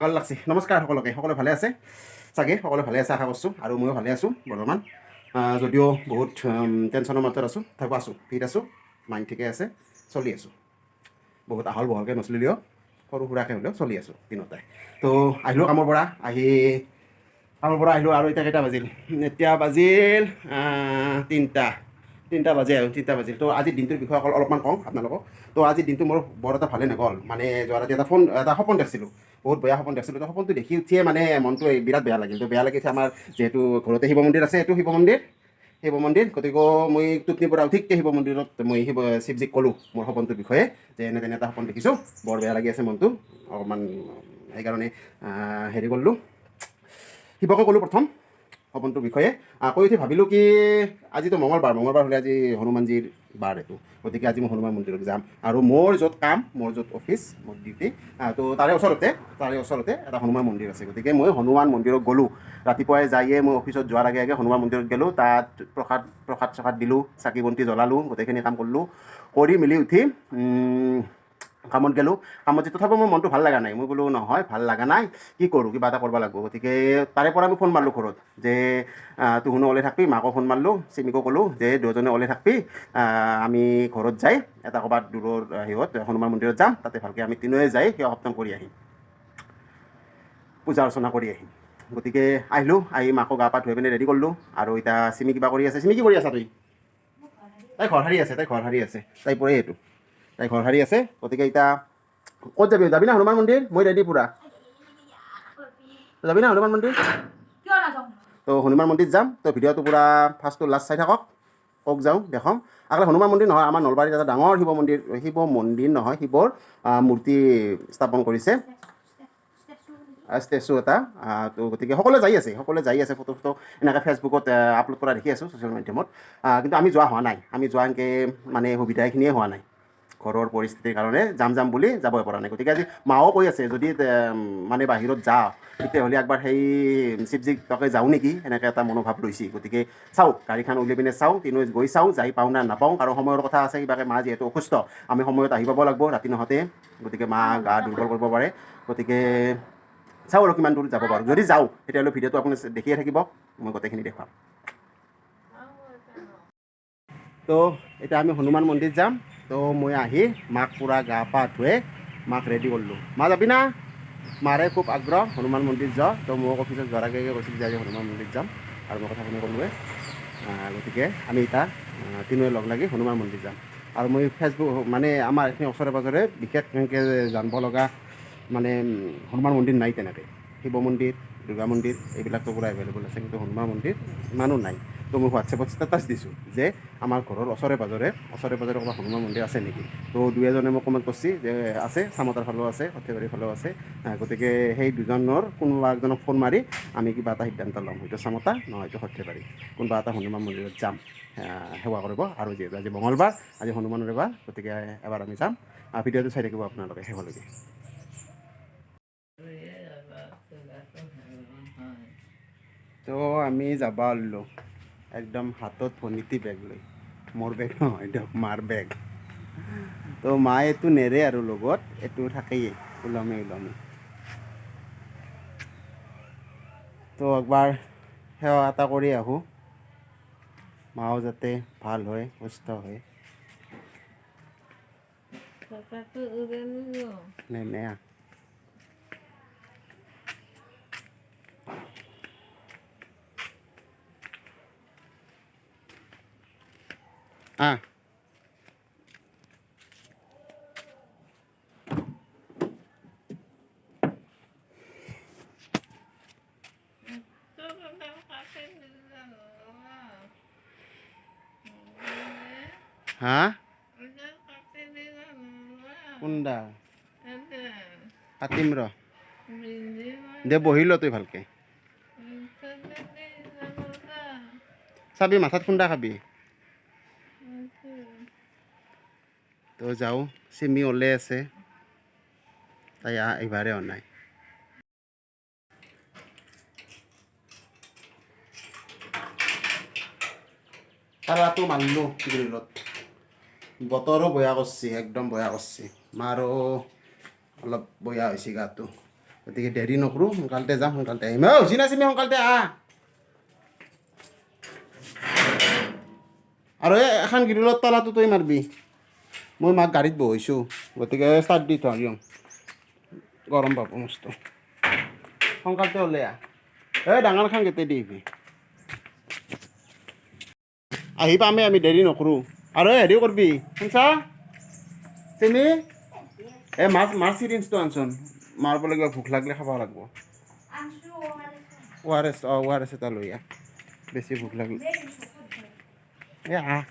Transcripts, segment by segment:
ভাল লাগছে। নমস্কাৰ সকলোকে, সকলোৱে ভালে আছে চাগে, সকলোৱে ভালে আছে আশা কৰিছোঁ, আৰু ময়ো ভালে আছোঁ বৰ্তমান। যদিও বহুত টেনশ্যনৰ মাজত আছোঁ, তথাপিও আছোঁ, ফিট আছোঁ, মাইণ্ড ঠিকে আছে, চলি আছোঁ। বহুত আহল বহলকৈ নচলিলেও সৰু সুৰাকৈ হ'লেও চলি আছোঁ দিনতে। তো আহিলোঁ কামৰ পৰা আহিলোঁ, আৰু এতিয়া কেইটা বাজিল? এতিয়া বাজিল 3টা বাজে আৰু 3টা বাজিল। তো আজিৰ দিনটোৰ বিষয়ে অলপমান কওঁ আপোনালোকক। তো আজিৰ দিনটো মোৰ বৰ এটা ভালে নগ'ল। মানে যোৱা ৰাতি এটা সপোন দেখিছিলোঁ, বহুত বেয়া সপোন দেখিছিলোঁ। তো সপোনটো দেখি উঠিয়ে মানে মনটো বিৰাট বেয়া লাগিল। তো বেয়া লাগিছে, আমাৰ যিহেতু ঘৰতে শিৱ মন্দিৰ আছে, এইটো শিৱ মন্দিৰ, গতিকে মই টোপনিৰ পৰা উঠিতে শিৱ মন্দিৰত মই শিৱজীক ক'লোঁ মোৰ সপোনটোৰ বিষয়ে, যে এনে তেনে এটা সপোন দেখিছোঁ, বৰ বেয়া লাগি আছে মনটো অকণমান, সেইকাৰণে হেৰি কৰিলোঁ, শিৱকে ক'লোঁ প্ৰথম সপোনটোৰ বিষয়ে। কৈ উঠি ভাবিলোঁ কি আজিতো মঙলবাৰ হ'লে আজি হনুমানজীৰ বাৰ এইটো, গতিকে আজি মই হনুমান মন্দিৰত যাম। আৰু মোৰ য'ত কাম, মোৰ য'ত অফিচ, মোৰ ডিউটি, তো তাৰে ওচৰতে এটা হনুমান মন্দিৰ আছে। গতিকে মই হনুমান মন্দিৰত গ'লোঁ। ৰাতিপুৱাই যায়ে মই অফিচত যোৱাৰ আগে আগে হনুমান মন্দিৰত গ'লোঁ। তাত প্ৰসাদ দিলোঁ, চাকি বন্তি জ্বলালোঁ, গোটেইখিনি কাম কৰিলোঁ। কৰি মেলি উঠি কামত গ'লোঁ। তথাপিও মোৰ মনটো ভাল লগা নাই। মই বোলো নহয়, ভাল লগা নাই, কি কৰোঁ, কিবা এটা কৰিব লাগিব। গতিকে তাৰে পৰা আমি ফোন মাৰিলোঁ ঘৰত, যে তুহুনো ওলাই থাকবি। মাকো ফোন মাৰিলোঁ, চিমিকো ক'লোঁ যে দুয়োজনে ওলাই থাকবি, আমি ঘৰত যাই এটা ক'ৰবাত দূৰৰ হনুমান মন্দিৰত যাম, তাতে ভালকৈ আমি তিনিওৱে যাই সেৱা সপ্তাহ কৰি আহিম, পূজা অৰ্চনা কৰি আহিম। গতিকে আহিলোঁ, আহি মাকো গা পা ধুই পিনে ৰেডি কৰিলোঁ। আৰু এতিয়া চিমি কিবা কৰি আছে। চিমি কি কৰি আছা তুই? তাই ঘৰ সাৰি আছে, তাই পৰে এইটো, তাই ঘৰ সাৰি আছে। গতিকে এতিয়া ক'ত যাবি না হনুমান মন্দিৰ? মই ৰেডি পুৰা। যাবি না হনুমান মন্দিৰ? তো হনুমান মন্দিৰ যাম। তো ভিডিঅ'টো পুৰা ফাৰ্ষ্ট টু লাষ্ট চাই থাকক, কওক যাওঁ দেখাম। আগতে হনুমান মন্দিৰ নহয়, আমাৰ নলবাৰীত এটা ডাঙৰ শিৱ মন্দিৰ নহয়, শিৱৰ মূৰ্তি স্থাপন কৰিছে, ষ্টেচু এটা। তো গতিকে সকলোৱে যাই আছে, ফটো এনেকৈ ফেচবুকত আপলোড কৰা দেখি আছোঁ, ছ'চিয়েল মিডিয়ামত। কিন্তু আমি যোৱা হোৱা নাই, এনেকৈ মানে সুবিধাখিনিয়ে হোৱা নাই, ঘৰৰ পৰিস্থিতিৰ কাৰণে যাম বুলি যাবই পৰা নাই। গতিকে আজি মাও কৈ আছে, যদি মানে বাহিৰত যাওঁ তেতিয়াহ'লে একবাৰ সেই শিৱজীক তাকে যাওঁ নেকি, এনেকৈ এটা মনোভাৱ লৈছে। গতিকে চাওঁ, গাড়ীখন উলিয়াই পিনে চাওঁ, গৈ চাওঁ, যাই পাওঁ না নাপাওঁ, কাৰণ সময়ৰ কথা আছে। কিবাকৈ মা যিহেতু অসুস্থ, আমি সময়ত আহি পাব লাগিব ৰাতি নহওঁতে। গতিকে মা গা দুৰ্বল কৰিব পাৰে। গতিকে চাওঁ আৰু কিমান দূৰ যাব পাৰোঁ। যদি যাওঁ তেতিয়াহ'লে ভিডিঅ'টো আপুনি দেখিয়ে থাকিব, মই গোটেইখিনি দেখুৱাম। তো এতিয়া আমি হনুমান মন্দিৰ যাম। তো মই আহি মাক পূৰা গা পা ধুৱে মাক ৰেডি কৰিলোঁ। মা যাবি না? মাৰে খুব আগ্ৰহ হনুমান মন্দিৰ যোৱা। তো মোক অফিচত যোৱাৰ আগে কৈছিল যে আজি হনুমান মন্দিৰ যাম, আৰু মই কথাখিনি ক'লোৱে। গতিকে আমি এতিয়া তিনিওৱে লগ লাগি হনুমান মন্দিৰ যাম। আৰু মই ফেচবুক মানে আমাৰ এইখিনি ওচৰে পাঁজৰে বিশেষ এনেকৈ জানিব লগা মানে হনুমান মন্দিৰ নাই তেনেকৈ। শিৱ মন্দিৰ, দুৰ্গা মন্দিৰ এইবিলাকতো পুৰা এভেইলেবল আছে, কিন্তু হনুমান মন্দিৰ ইমানো নাই। তো মই হোৱাটছএপত ষ্টেটাছ দিছোঁ যে আমাৰ ঘৰৰ ওচৰে পাঁজৰে ক'ৰবাত হনুমান মন্দিৰ আছে নেকি। তো দুই এজনে মোক কমেণ্ট কৰিছে যে আছে, চামতাৰ ফালেও আছে, সৰ্থেবাৰীৰ ফালেও আছে। গতিকে সেই দুজনৰ কোনোবা একজনক ফোন মাৰি আমি কিবা এটা সিদ্ধান্ত ল'ম, হয়তো চামতা নহয়তো সৰ্থেবাৰী, কোনোবা এটা হনুমান মন্দিৰত যাম সেৱা কৰিব। আৰু যিহেতু আজি মঙলবাৰ, আজি হনুমানৰ বাৰ, গতিকে এবাৰ আমি যাম। ভিডিঅ'টো চাই থাকিব আপোনালোকে শেষলৈকে। তো আমি যাব ওলালোঁ একদম হাতত ভনীতি বেগ লৈ, মোৰ বেগ নহয় দিয়ক, মাৰ বেগ। তো মায়ে এইটো নেৰে আৰু লগত এইটো থাকেই, ওলমে। তো একবাৰ সেৱা এটা কৰি আহোঁ, মাও যাতে ভাল হয়, সুস্থ হয়। নেনে হা কোনডা কাটিম ৰ দে, বহিল তই ভালকে চাবি, মাথাত খুন্দা খাবি। তো যাওঁ, চিমি ওলাই আছে, তাই এইবাৰে অনাই। তালাটো মাৰিলোঁ গ্ৰিলত। বতৰো বয়া কৰিছে, একদম বয়া কৰিছে। মাৰো অলপ বয়া হৈছে গাটো। গতিকে দেৰি নকৰোঁ, সোনকালতে যাম, সোনকালতে আহিম। জিনা চিমি সোনকালতে আহ। আৰু এখন গ্ৰিলৰ তলাটো তই মাৰিবি। মই মাক গাড়ীত বহিছোঁ, গতিকে ষ্টাৰ্ট দি থওঁ দিওঁ, গৰম পাব মস্ত। সোনকালতে ওলাই আহ। ডাঙৰখন কেতিয়া দি আহিবি। আহি পামেই আমি, দেৰি নকৰোঁ। আৰু হেৰি কৰিবি শুনছা চিমি, মাছ চিৰিঞ্জটো আনচোন, মাৰিব লাগিব, ভোক লাগিলে খাব লাগিব। ORS এটা লৈ আহ, বেছি ভোক লাগিলে। আহ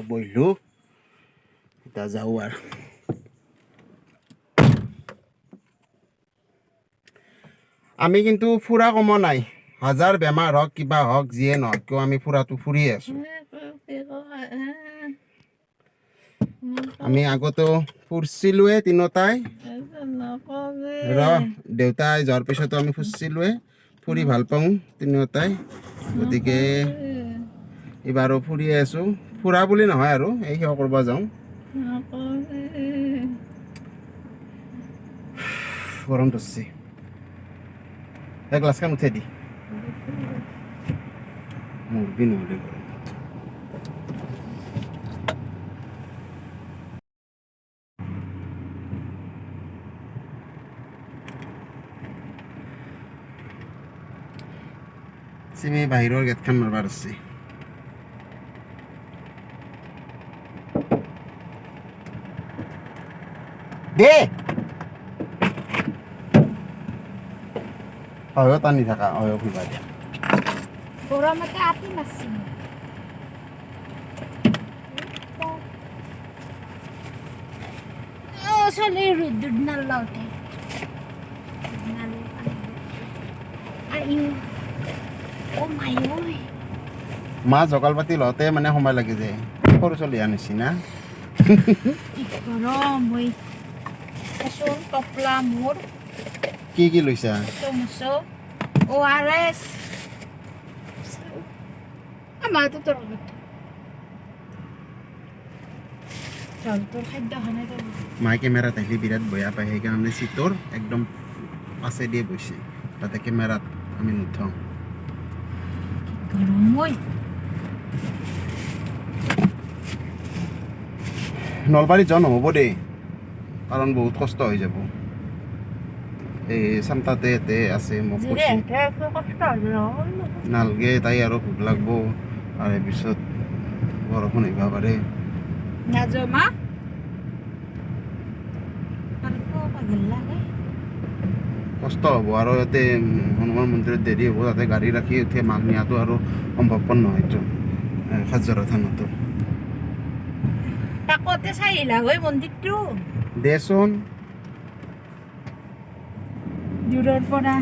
বহিলোঁ, এতিয়া যাওঁ আৰু। আমি কিন্তু ফুৰা কমোৱা নাই, হাজাৰ বেমাৰ হওক কিবা হওক যিয়ে নহওক কিয় আমি ফুৰাটো ফুৰিয়ে আছোঁ। আমি আগতো ফুৰিছিলোঁৱে তিনিওটাই, দেউতাই যোৱাৰ পিছতো আমি ফুৰিছিলোঁৱে, ফুৰি ভাল পাওঁ তিনিওটাই। গতিকে এইবাৰো ফুৰিয়ে আছোঁ, ফুৰা বুলি নহয় আৰু এই সেৱা কৰিব যাওঁ। গৰম ধৰিছে, গ্লাছখন উঠাই দি মৰবি নহ'লে গৰম। চিমি বাহিৰৰ গেটখন মাৰবাৰ আছে। দে টানি থাকা, খুলিবা দিয়া। গৰমতে আতি মাছি চলি রুদ্র নাল্লাউতে ও মাই ওই মাছ জগাল পাতি লওঁতে মানে সময় লাগি যায়, সৰু চলি নিচিনা। গৰম ওই এসন টপলা মোৰ কি লৈছা? টমসো ORS আমাৰ তো তোৰ তোৰ খাদ্য খানে তো মায়ে কেমেৰাত আহিলে বিৰাট বেয়া পায়, সেইকাৰণে চিটৰ একদম পাছে দিয়ে বৈছে, তাতে কেমেৰাত আমি নুঠাওঁ। গৰম ওই নলবাৰীত যোৱা নহ'ব দেই, কাৰণ বহুত কষ্ট হৈ যাব। এই চামটাতে ইয়াতে আছে, মোক কৈছে নালগে, তাই আৰু ভোক লাগব, তাৰে পিছত বৰষুণ আহিব পাৰে। নাজমা পাগল লাগে কষ্ট হ'ব আৰু ইয়াতে হনুমান মন্দিৰত দেৰি হ'ব, তাতে গাড়ী ৰাখি উঠি মাক নিয়াটো আৰু সম্ভৱপৰ নহয়তো খাজৰা থানতো। তাকতে চাইলা গৈ মন্দিৰটো দেচোন দূৰৰ পৰা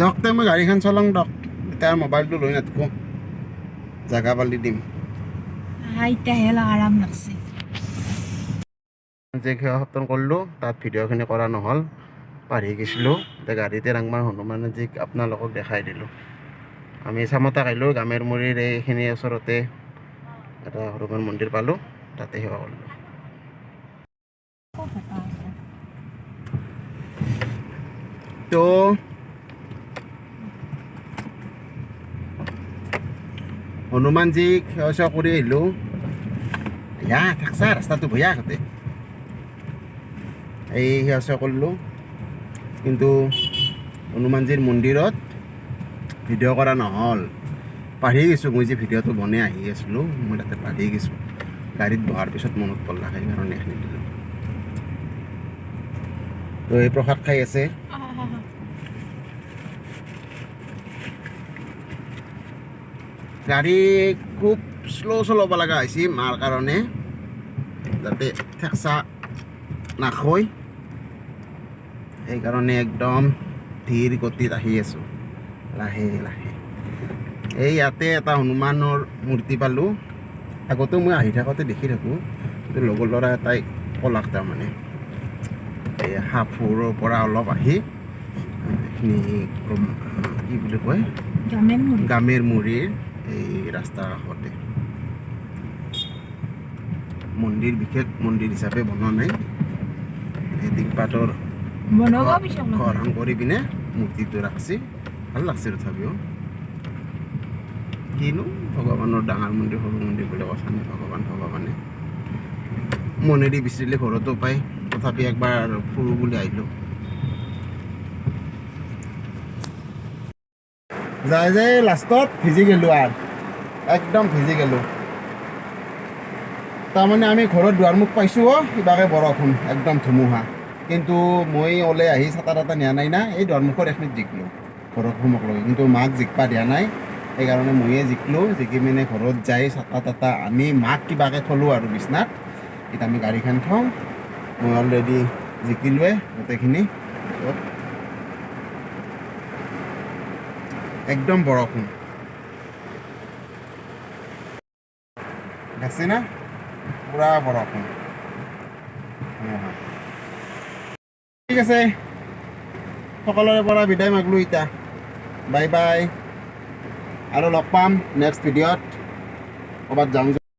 দকতে মই গাড়ীখন চলাওঁ দক, এতিয়া মোবাইলটো লৈ নাথাকোঁ, জাগা পালি দিম। আইতা হেলা আৰাম লাগছে। যে সেৱা সপ্তন কৰিলোঁ, তাত ভিডিঅ'খিনি কৰা নহ'ল, পাহৰি গৈছিলোঁ। এতিয়া গাড়ীতে ৰাংমাৰ হনুমানজীক আপোনালোকক দেখাই দিলোঁ। আমি চামতাক আহিলোঁ, গামেৰ মুৰিৰ এইখিনি ওচৰতে এটা হনুমান মন্দিৰ পালোঁ, তাতে সেৱা কৰিলোঁ। তো হনুমানজীক সেৱা চেৱা কৰি আহিলোঁ। থাকছা ৰাস্তাটো ভয়া আগতে এই সেৱা চেৱা কৰিলোঁ, কিন্তু হনুমানজীৰ মন্দিৰত ভিডিঅ' কৰা নহ'ল, পাহৰি গৈছোঁ। মই যে ভিডিঅ'টো বনাই আহি আছিলোঁ, মই তাতে পাহৰি গৈছোঁ। গাড়ীত বহাৰ পিছত মনত পৰিলা, সেইকাৰণে এইখিনি দিলোঁ। তো এই প্ৰসাদ খাই আছে। গাড়ী খুব শ্ল' চলাব লগা হৈছে মাৰ কাৰণে, যাতে ঠেকচা নাখায়, সেইকাৰণে একদম ধীৰ গতিত আহি আছোঁ, লাহে লাহে। এই ইয়াতে এটা হনুমানৰ মূৰ্তি পালোঁ, আগতেও মই আহি থাকোঁতে দেখি থাকোঁ, কিন্তু লগৰ ল'ৰা এটাই ক'লাক তাৰমানে এই হাফুৰৰ পৰা অলপ আহি এইখিনি কি বুলি কয়, গামেৰ মুৰিৰ এই ৰাস্তাৰ কাষতে মন্দিৰ বিশেষ মন্দিৰ হিচাপে বনোৱা নাই এই টিংপাতৰ বনাব পিছক ঘৰখন কৰি পিনে মূৰ্তিটো ৰাখছি ভাল লাগছে তথাপিও কিনো ভগৱানৰ ডাঙৰ মন্দিৰ সৰু মন্দিৰ বুলি কথা নাই ভগৱানে মনেদি বিচাৰিলে ঘৰতো পায় তথাপি একবাৰ ফুৰো বুলি আহিলোঁ যাই যাই লাষ্টত ভিজি গ'লোঁ আৰু একদম ভিজি গ'লোঁ তাৰমানে আমি ঘৰত দুৱাৰমুখ পাইছোঁ কিবাকে বৰষুণ একদম ধুমুহা কিন্তু মই ওলাই আহি ছাতা তাতা নিয়া নাই না এই দুৱাৰমুখত এক মিনিট জিকিলোঁ ঘৰত সোমক লৈ কিন্তু মাক জিকপা দিয়া নাই সেইকাৰণে ময়ে জিকিলোঁ জিকি পিনে ঘৰত যাই ছাতা তাতা আনি মাক কিবাকে থলোঁ আৰু বিচনাত এতিয়া আমি গাড়ীখন থওঁ মই অলৰেডি জিকিলোৱে গোটেইখিনি একদম বৰষুণ আছে না পুৰা বৰষুণ ঠিক আছে সকলোৰে পৰা বিদায় মাগলোঁ এতিয়া বাই বাই আৰু লগ পাম নেক্সট ভিডিঅ'ত ক'ৰবাত যাওঁ